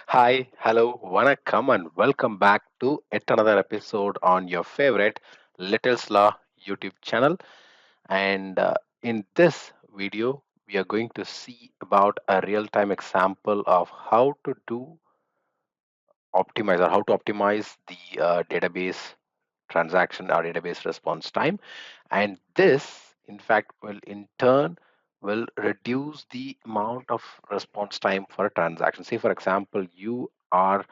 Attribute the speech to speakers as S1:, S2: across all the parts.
S1: Hi, hello, vanakkam, and welcome back to yet another episode on your favorite Little Slaw YouTube channel. And in this video, we are going to see about a real-time example of how to do optimize or how to optimize the database transaction or database response time. And this, in fact, will in turn will reduce the amount of response time for a transaction. Say, for example, you are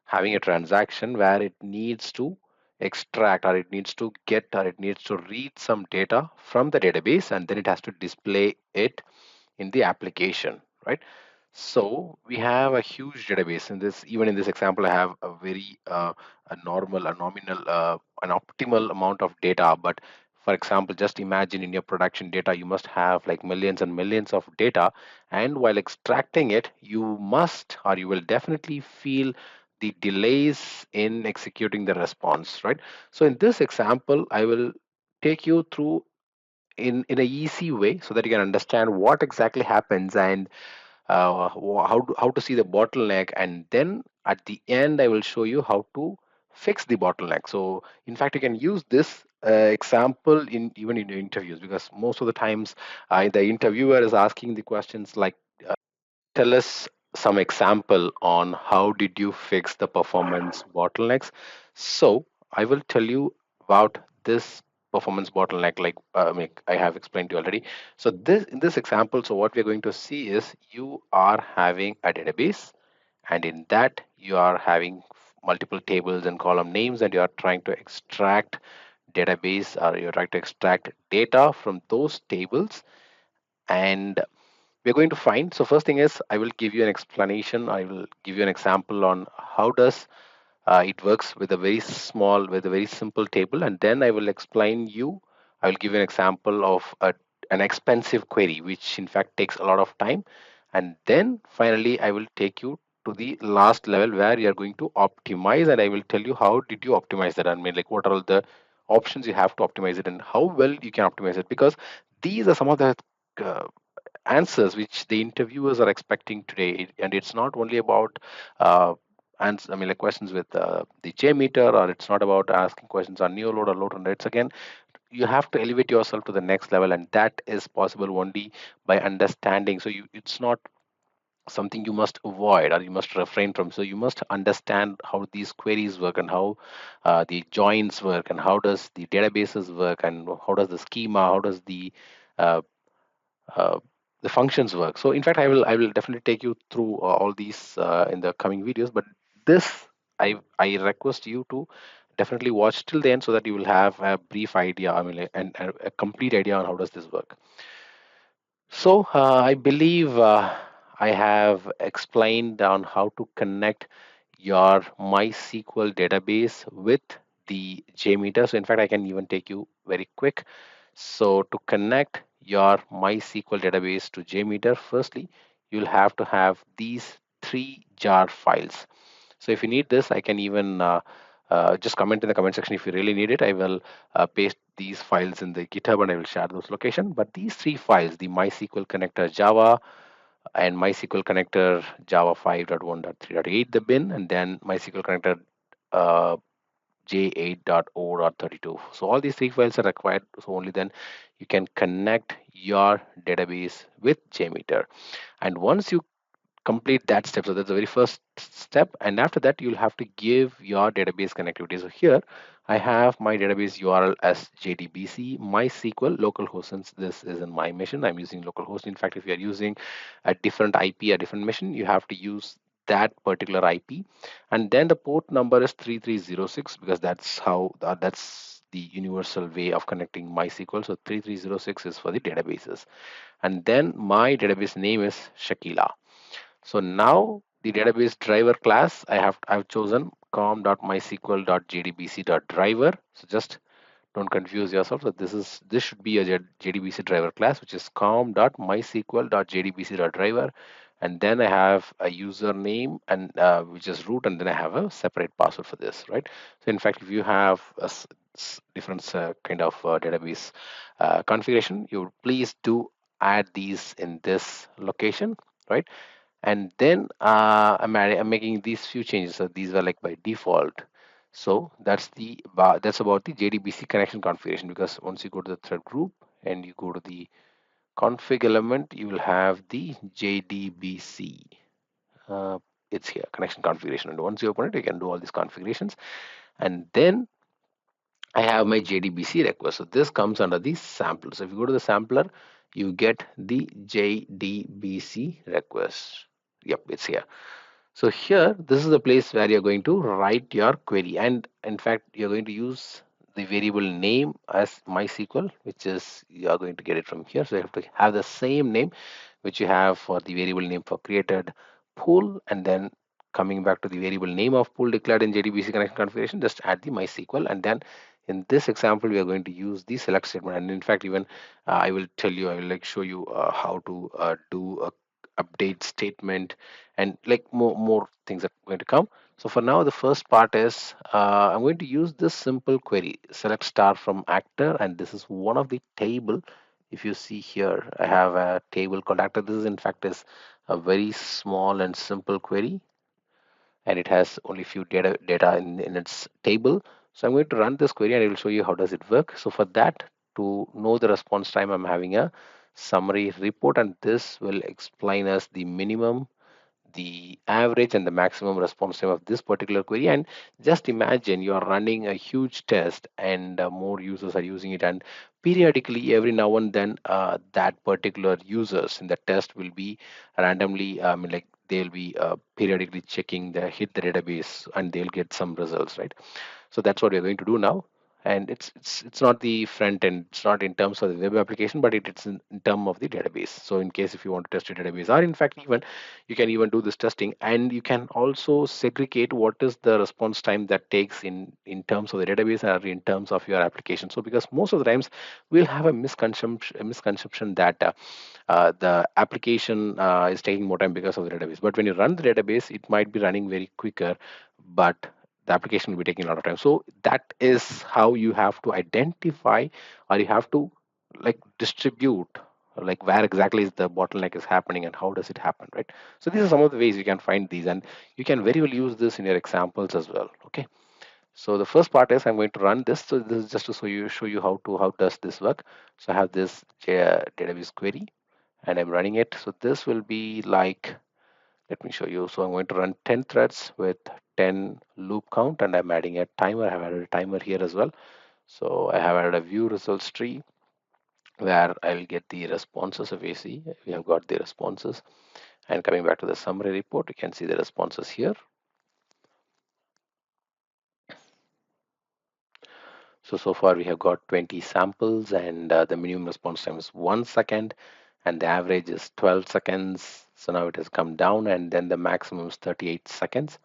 S1: having a transaction where it needs to extract or it needs to get or it needs to read some data from the database and then it has to display it in the application, right? So we have a huge database in this. Even in this example, I have a very a normal, a nominal, an optimal amount of data. But for example, just imagine in your production data, you must have like millions and millions of data, and while extracting it, you must or you will definitely feel the delays in executing the response, right? So in this example, I will take you through in a easy way so that you can understand what exactly happens and how to see the bottleneck, and then at the end I will show you how to fix the bottleneck. So in fact you can use this example in even in your interviews, because most of the times the interviewer is asking the questions like, tell us some example on how did you fix the performance bottlenecks. So I will tell you about this performance bottleneck, like I have explained to you already. So this in this example, so what we're going to see is you are having a database, and in that you are having multiple tables and column names, and you are trying to extract database or you're trying to extract data from those tables. And we're going to find, so first thing is I will give you an explanation, I will give you an example on how does it works with a very small, with a very simple table, and then I will explain you, I will give you an example of an expensive query which in fact takes a lot of time, and then finally I will take you to the last level where you are going to optimize, and I will tell you how did you optimize that. I mean, like, what are all the options you have to optimize it and how well you can optimize it, because these are some of the uh, answers which the interviewers are expecting today. And it's not only about I mean, like, questions with the JMeter, or it's not about asking questions on neo load or load runner. It's again, you have to elevate yourself to the next level, and that is possible only by understanding. So it's not something you must avoid or you must refrain from. So you must understand how these queries work and how the joins work and how does the databases work and how does the schema, how does uh, uh, the functions work. So in fact, I will definitely take you through all these in the coming videos. But this, I request you to definitely watch till the end so that you will have a brief idea. I mean, like, and a complete idea on how does this work. So I believe I have explained on how to connect your MySQL database with the JMeter. So in fact, I can even take you very quick. So to connect your MySQL database to JMeter, firstly, you'll have to have these three jar files. So if you need this, I can even just comment in the comment section if you really need it. I will paste these files in the GitHub and I will share those location. But these three files, the MySQL connector Java and MySQL connector Java 5.1.3.8, the bin, and then MySQL connector uh, j8.o.32. So all these three files are required. So only then you can connect your database with JMeter. And once you complete that step, so that's the very first step, and after that you'll have to give your database connectivity. So here I have my database URL as jdbc mysql localhost. Since this is in my machine, I'm using localhost. In fact, if you're using a different IP, a different machine, you have to use that particular IP, and then the port number is 3306, because that's how that's the universal way of connecting MySQL. So 3306 is for the databases, and then my database name is Shakila. So now the database driver class, I've chosen com.mysql.jdbc.driver. So just don't confuse yourself. So this should be a JDBC driver class, which is com.mysql.jdbc.driver, and then I have a username and which is root, and then I have a separate password for this, right? So in fact, if you have a different kind of database configuration, you please do add these in this location, right? And then I'm making these few changes. So these are like by default. So that's about the JDBC connection configuration, because once you go to the thread group and you go to the config element, you will have the JDBC. uh, it's here, connection configuration, and once you open it, you can do all these configurations. And then I have my JDBC request. So this comes under the sampler. So if you go to the sampler, you get the JDBC request. Yep, it's here. So here, this is the place where you're going to write your query. And in fact, you're going to use the variable name as MySQL, which is, you are going to get it from here. So you have to have the same name which you have for the variable name for created pool, and then coming back to the variable name of pool declared in JDBC connection configuration, just add the MySQL. And then in this example, we are going to use the select statement. And in fact, even I will tell you, I will like show you how to do a update statement, and like more things are going to come. So for now, the first part is I'm going to use this simple query, select star from actor, and this is one of the table. If you see here, I have a table called actor. This is in fact is a very small and simple query, and it has only few data in its table. So I'm going to run this query and I will show you how does it work. So for that, to know the response time, I'm having a summary report, and this will explain us the minimum, the average, and the maximum response time of this particular query. And just imagine you are running a huge test, and more users are using it, and periodically every now and then that particular users in the test will be randomly, like they'll be periodically checking the hit the database, and they'll get some results, right? So that's what we're going to do now. And it's not the front end, it's not in terms of the web application, but it's in terms of the database. So in case if you want to test your database, or in fact even you can even do this testing, and you can also segregate what is the response time that takes in terms of the database or in terms of your application. So because most of the times we'll have a misconception that the application is taking more time because of the database, but when you run the database, it might be running very quicker, but the application will be taking a lot of time. So that is how you have to identify, or you have to like distribute, like where exactly is the bottleneck is happening and how does it happen, right? So these are some of the ways you can find these, and you can very well use this in your examples as well. Okay, so the first part is I'm going to run this. So this is just to show you how does this work. So I have this database query, and I'm running it. So this will be like, let me show you. So I'm going to run 10 threads with 10 loop count, and I'm adding a timer. I have added a timer here as well. So I have added a view results tree where I'll get the responses of AC. We have got the responses. And coming back to the summary report, you can see the responses here. So far we have got 20 samples, and the minimum response time is 1 second, and the average is 12 seconds. So now it has come down, and then the maximum is 38 seconds.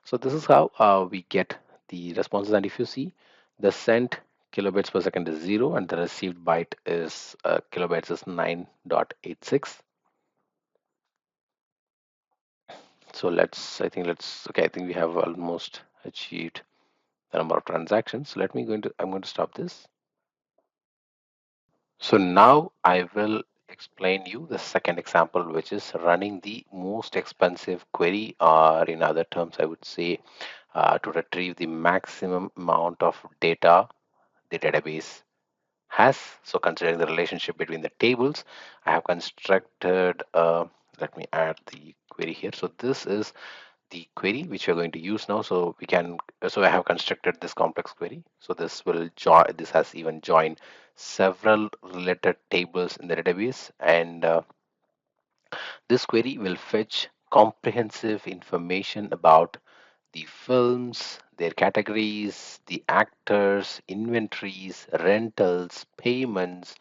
S1: So this is how we get the responses. And if you see, the sent kilobits per second is 0, and the received byte is kilobytes is 9.86. So okay, I think we have almost achieved the number of transactions. So I'm going to stop this. So now I will explain you the second example, which is running the most expensive query, or in other terms, I would say to retrieve the maximum amount of data the database has. So considering the relationship between the tables, I have constructed, let me add the query here. So this is the query which we're going to use now. So I have constructed this complex query. So this has even joined several related tables in the database, and this query will fetch comprehensive information about the films, their categories, the actors, inventories, rentals, payments,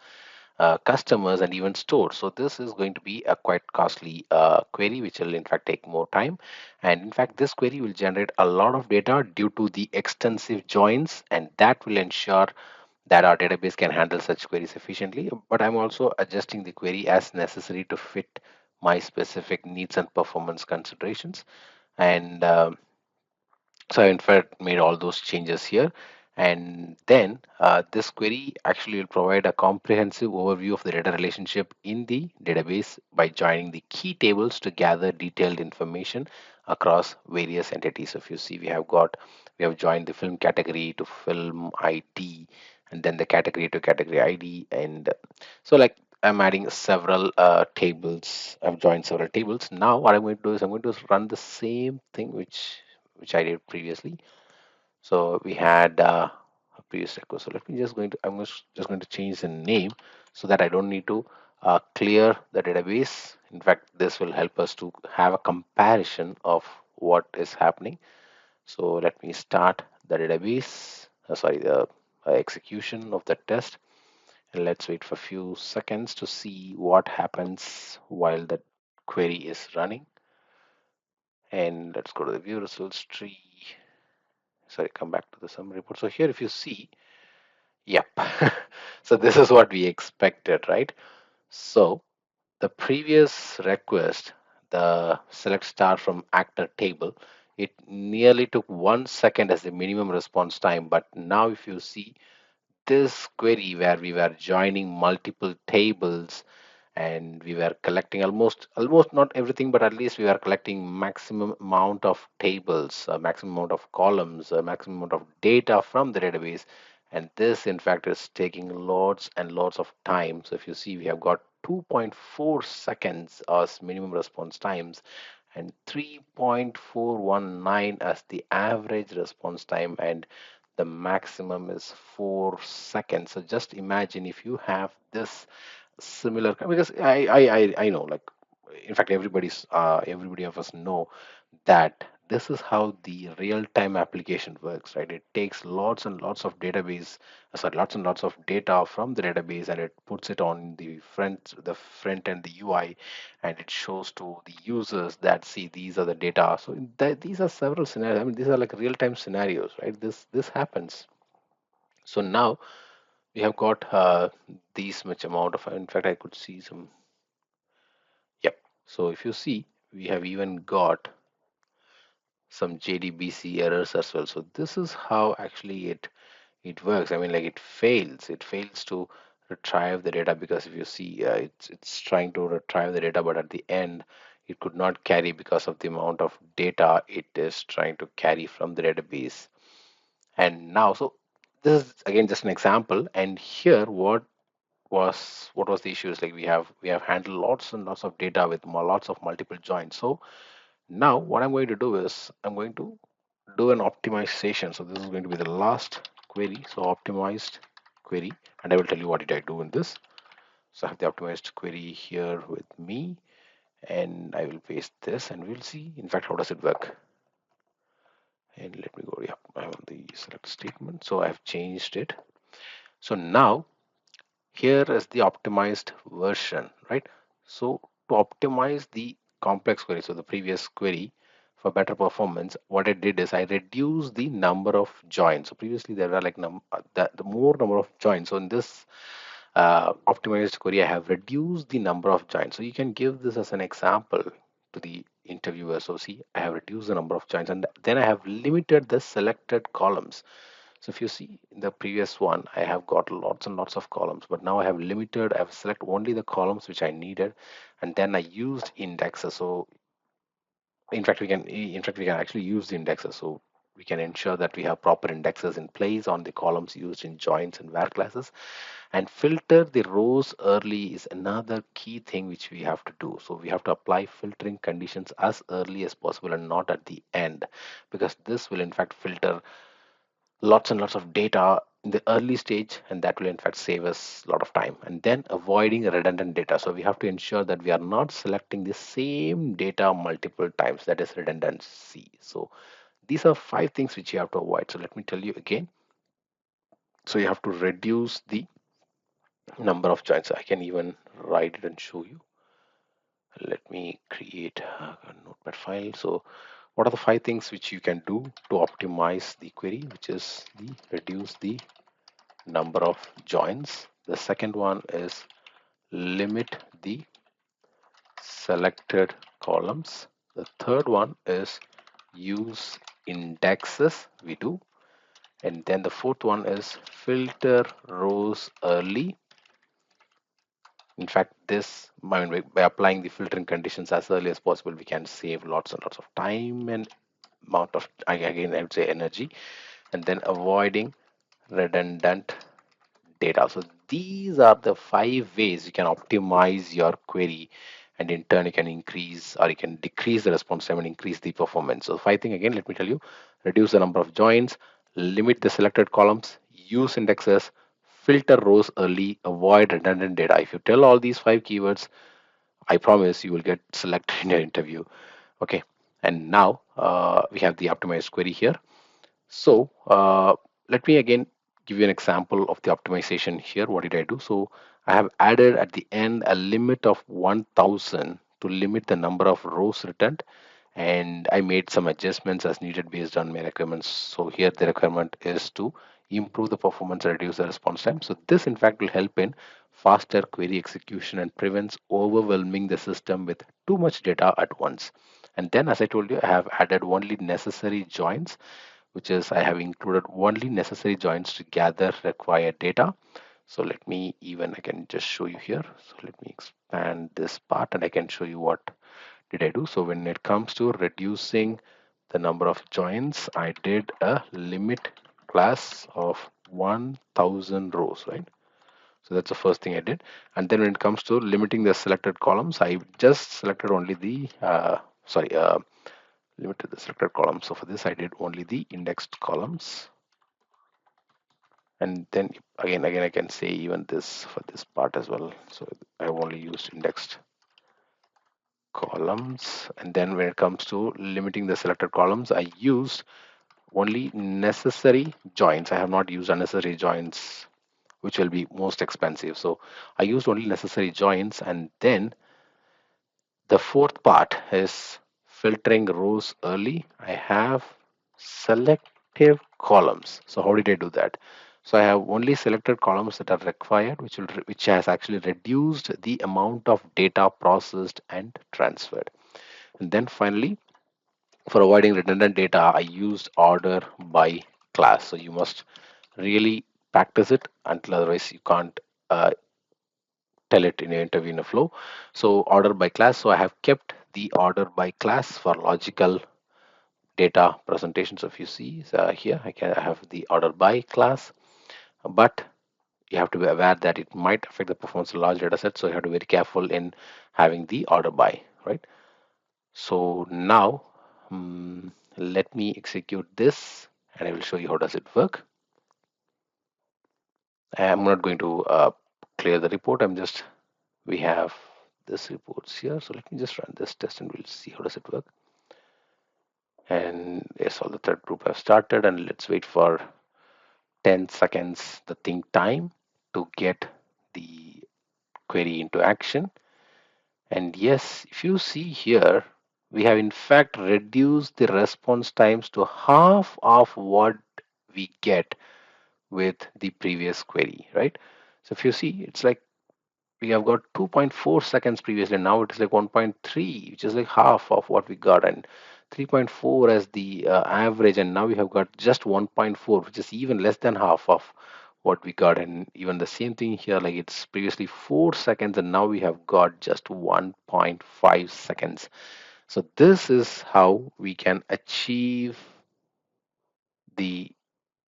S1: customers, and even stores. So this is going to be a quite costly query, which will in fact take more time. And in fact, this query will generate a lot of data due to the extensive joins, and that will ensure that our database can handle such queries efficiently. But I'm also adjusting the query as necessary to fit my specific needs and performance considerations. And so I in fact made all those changes here. And then this query actually will provide a comprehensive overview of the data relationship in the database by joining the key tables to gather detailed information across various entities. So if you see, we have joined the film category to film ID, and then the category to category ID. And so like I'm adding several tables. I've joined several tables. Now what I'm going to do is I'm going to run the same thing which I did previously. So we had a previous record. So let me just going to just going to change the name so that I don't need to clear the database. In fact, this will help us to have a comparison of what is happening. So let me start the database. Sorry, the execution of the test, and let's wait for a few seconds to see what happens while the query is running. And let's go to the view results tree. Sorry, come back to the summary report. So here, if you see, yep. So this is what we expected, right? So the previous request, the select star from actor table, it nearly took 1 second as the minimum response time. But now if you see this query where we were joining multiple tables and we were collecting almost not everything, but at least we were collecting maximum amount of tables, maximum amount of columns, maximum amount of data from the database. And this in fact is taking lots and lots of time. So if you see, we have got 2.4 seconds as minimum response times and 3.419 as the average response time, and the maximum is 4 seconds. So just imagine if you have this similar, because I know, like, in fact everybody of us know that this is how the real-time application works, right? It takes lots and lots of database, sorry, lots and lots of data from the database, and it puts it on the front and the UI, and it shows to the users that, see, these are the data. So these are several scenarios. I mean, these are like real-time scenarios, right? This happens. So now we have got these much amount of, in fact I could see some, yep. So if you see, we have even got some JDBC errors as well. So this is how actually it works. I mean, like, it fails to retrieve the data, because if you see, it's trying to retrieve the data, but at the end it could not carry because of the amount of data it is trying to carry from the database. And now, so this is again just an example, and here what was the issue is, like, we have handled lots and lots of data with lots of multiple joins. So now what I'm going to do is I'm going to do an optimization. So this is going to be the last query. So optimized query, and I will tell you what did I do in this. So I have the optimized query here with me, and I will paste this, and we'll see in fact how does it work. And let me go, yeah, I want the select statement, so I've changed it. So now here is the optimized version, right? So to optimize the complex query, so the previous query, for better performance, what I did is I reduced the number of joins. So previously there are like the more number of joins. So in this optimized query, I have reduced the number of joins. So you can give this as an example to the interviewer. So see, I have reduced the number of joins, and then I have limited the selected columns. So if you see in the previous one, I have got lots and lots of columns, but now I have limited, I have select only the columns which I needed, and then I used indexes. So in fact we can actually use the indexes. So we can ensure that we have proper indexes in place on the columns used in joins and where classes, and filter the rows early is another key thing which we have to do. So we have to apply filtering conditions as early as possible and not at the end, because this will in fact filter lots and lots of data in the early stage, and that will in fact save us a lot of time. And then avoiding redundant data, so we have to ensure that we are not selecting the same data multiple times, that is redundancy. So these are 5 things which you have to avoid. So let me tell you again. So you have to reduce the number of joins. So I can even write it and show you. Let me create a notepad file. So what are the 5 things which you can do to optimize the query, which is the reduce the number of joins. The second one is limit the selected columns. The third one is use indexes. We do. And then the fourth one is filter rows early. In fact, this, I mean, by applying the filtering conditions as early as possible, we can save lots and lots of time and amount of, again, I would say energy. And then avoiding redundant data. So these are the 5 ways you can optimize your query, and in turn you can increase or you can decrease the response time and increase the performance. So 5 things again, let me tell you: reduce the number of joins, limit the selected columns, use indexes, filter rows early, avoid redundant data. If you tell all these 5 keywords, I promise you will get selected in your interview. Okay, and now we have the optimized query here. So let me again give you an example of the optimization here. What did I do? So I have added at the end a limit of 1000 to limit the number of rows returned, and I made some adjustments as needed based on my requirements. So here the requirement is to improve the performance and reduce the response time. So this in fact will help in faster query execution and prevents overwhelming the system with too much data at once. And then, as I told you, I have added only necessary joins, which is I have included only necessary joins to gather required data. So let me even, I can just show you here. So let me expand this part and I can show you what did I do. So when it comes to reducing the number of joins, I did a limit class of 1000 rows, right? So that's the first thing I did. And then when it comes to limiting the selected columns, I just selected only the, limited the selected columns. So for this, I did only the indexed columns. And then again, I can say even this for this part as well. So I have only used indexed columns. And then when it comes to limiting the selected columns, I used only necessary joins. I have not used unnecessary joins, which will be most expensive. So I used only necessary joins. And then the fourth part is filtering rows early. I have selective columns. So how did I do that? So I have only selected columns that are required, which has actually reduced the amount of data processed and transferred. And then finally, for avoiding redundant data, I used order by class. So you must really practice it, until otherwise you can't uh, tell it in your interview in a flow. So order by class. So I have kept the order by class for logical data presentation. So if you see here, I have the order by class, but you have to be aware that it might affect the performance of large data sets. So you have to be very careful in having the order by, right? So now let me execute this and I will show you how does it work. I'm not going to clear the report. We have this reports here. So let me just run this test and we'll see how does it work. And yes, all the thread group have started, and let's wait for 10 seconds the think time to get the query into action. And yes, if you see here, we have in fact reduced the response times to half of what we get with the previous query, right? So if you see, it's like we have got 2.4 seconds previously, now it is like 1.3, which is like half of what we got, and 3.4 as the average, and now we have got just 1.4, which is even less than half of what we got. And even the same thing here, like it's previously 4 seconds and now we have got just 1.5 seconds. So this is how we can achieve the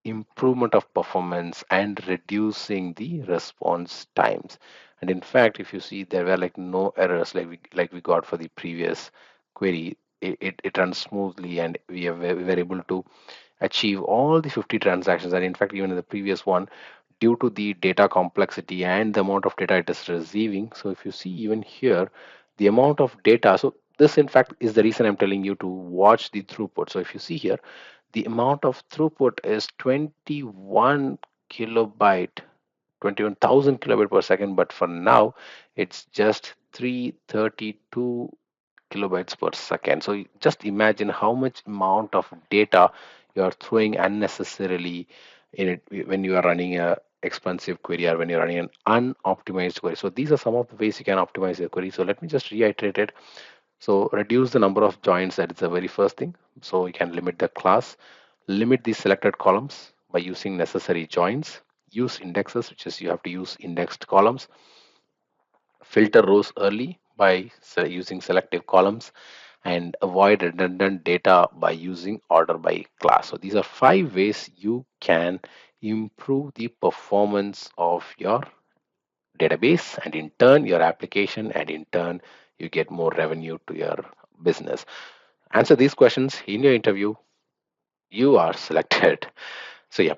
S1: improvement of performance and reducing the response times. And in fact, if you see, there were like no errors like we got for the previous query. It runs smoothly, and we were able to achieve all the 50 transactions. And in fact, even in the previous one, due to the data complexity and the amount of data it is receiving, so if you see even here, the amount of data, so this in fact is the reason I'm telling you to watch the throughput. So if you see here, the amount of throughput is 21 kilobyte 21,000 kilobyte per second, but for now it's just 332 kilobytes per second. So just imagine how much amount of data you are throwing unnecessarily in it when you are running a expensive query or when you're running an unoptimized query. So these are some of the ways you can optimize your query. So let me just reiterate it. So reduce the number of joins, that is the very first thing. So you can limit the class, limit the selected columns by using necessary joins, use indexes, which is you have to use indexed columns, filter rows early by using selective columns, and avoid redundant data by using order by class. So these are 5 ways you can improve the performance of your database, and in turn your application, and in turn you get more revenue to your business. Answer these questions in your interview, you are selected. So yeah,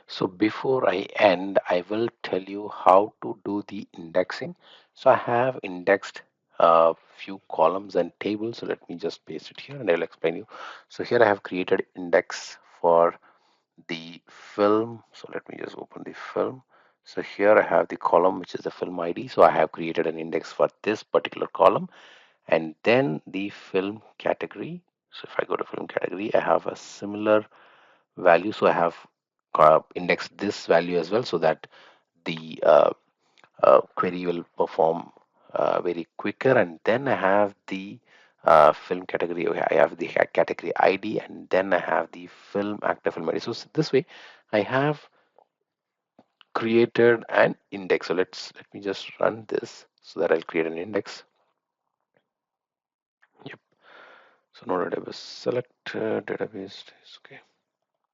S1: so before I end, I will tell you how to do the indexing. So I have indexed a few columns and tables. So let me just paste it here and I'll explain you. So here I have created index for the film. So let me just open the film. So here I have the column which is the film ID. So I have created an index for this particular column, and then the film category. So if I go to film category, I have a similar value. So I have indexed this value as well, so that the query will perform very quicker. And then I have the film category. Okay, I have the category ID, and then I have the film active film ID. So this way, I have created an index. So let me just run this so that I'll create an index. Yep. So no database select database. Okay.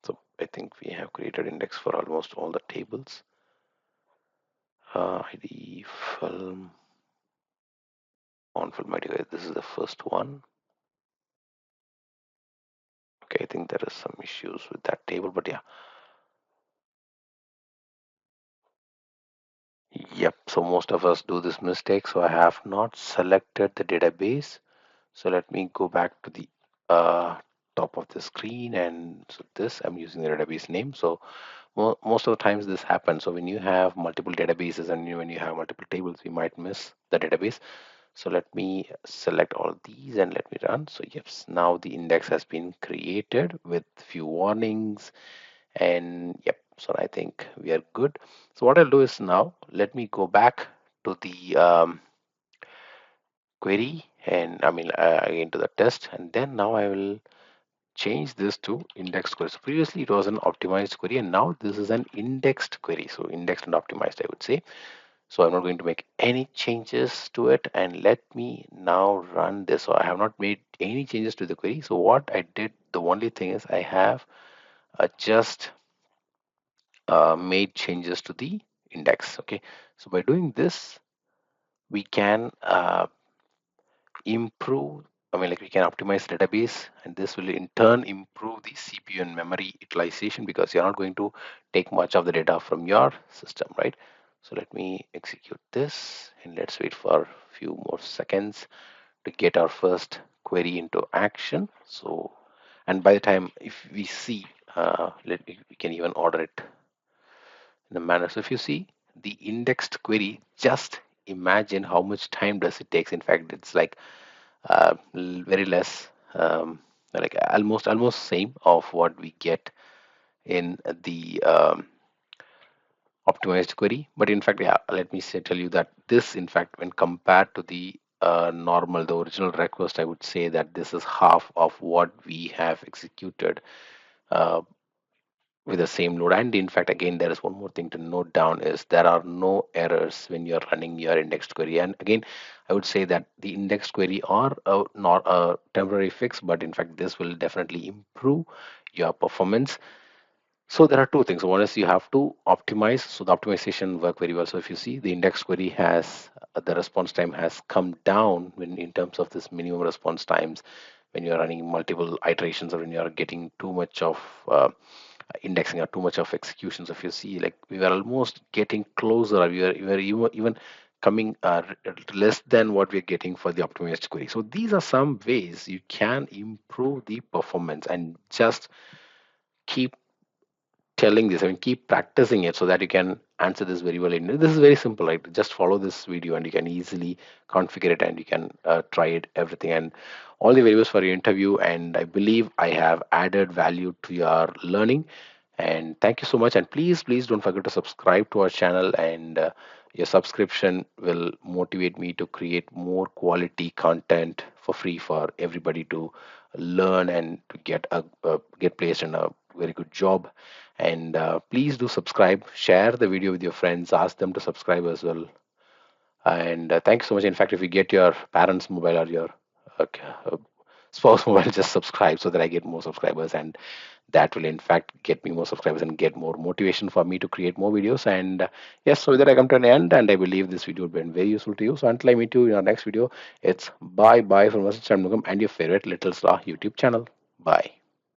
S1: So I think we have created index for almost all the tables. ID film on film ID. This is the first one. Okay, I think there is some issues with that table, but yeah. Yep. So most of us do this mistake. So I have not selected the database. So let me go back to the top of the screen, and so this I'm using the database name. So most of the times this happens. So when you have multiple databases and when you have multiple tables, we might miss the database. So let me select all these and let me run. So yes, now the index has been created with few warnings, and yep, so I think we are good. So what I'll do is now let me go back to the query, and I mean again to the test, and then now I will change this to indexed query. So previously it was an optimized query, and now this is an indexed query. So indexed and optimized, I would say. So I'm not going to make any changes to it, and let me now run this. So I have not made any changes to the query. So what I did, the only thing is I have just made changes to the index. Okay. So by doing this, we can improve, I mean, like we can optimize database, and this will in turn improve the CPU and memory utilization, because you're not going to take much of the data from your system, right? So let me execute this, and let's wait for a few more seconds to get our first query into action. So, and by the time if we see, we can even order it in a manner. So if you see the indexed query, just imagine how much time does it takes. In fact, it's like very less, like almost same of what we get in the optimized query. But in fact, yeah, let me say tell you that this, in fact, when compared to the normal, the original request, I would say that this is half of what we have executed uh, with the same load. And in fact, again, there is one more thing to note down, is there are no errors when you're running your indexed query. And again, I would say that the indexed query are not a temporary fix, but in fact this will definitely improve your performance. So there are two things. One is you have to optimize. So the optimization work very well. So if you see the index query has the response time has come down when in terms of this minimum response times, when you're running multiple iterations, or when you're getting too much of indexing or too much of executions. If you see, like we were almost getting closer, we were even coming less than what we're getting for the optimized query. So these are some ways you can improve the performance, and just keep telling this, I mean, keep practicing it so that you can answer this very well. This is very simple, right? Just follow this video and you can easily configure it, and you can try it, everything, and all the variables for your interview. And I believe I have added value to your learning. And thank you so much. And please don't forget to subscribe to our channel, and Your subscription will motivate me to create more quality content for free for everybody to learn and to get placed in a very good job. And please do subscribe, share the video with your friends, ask them to subscribe as well. And thank you so much. In fact, if you get your parents' mobile or your uh, uh, spouse mobile, just subscribe so that I get more subscribers, and that will in fact get me more subscribers and get more motivation for me to create more videos. And yes, so with that I come to an end, and I believe this video has been very useful to you. So until I meet you in our next video, it's bye bye from us, and your favorite Little Star YouTube channel. Bye.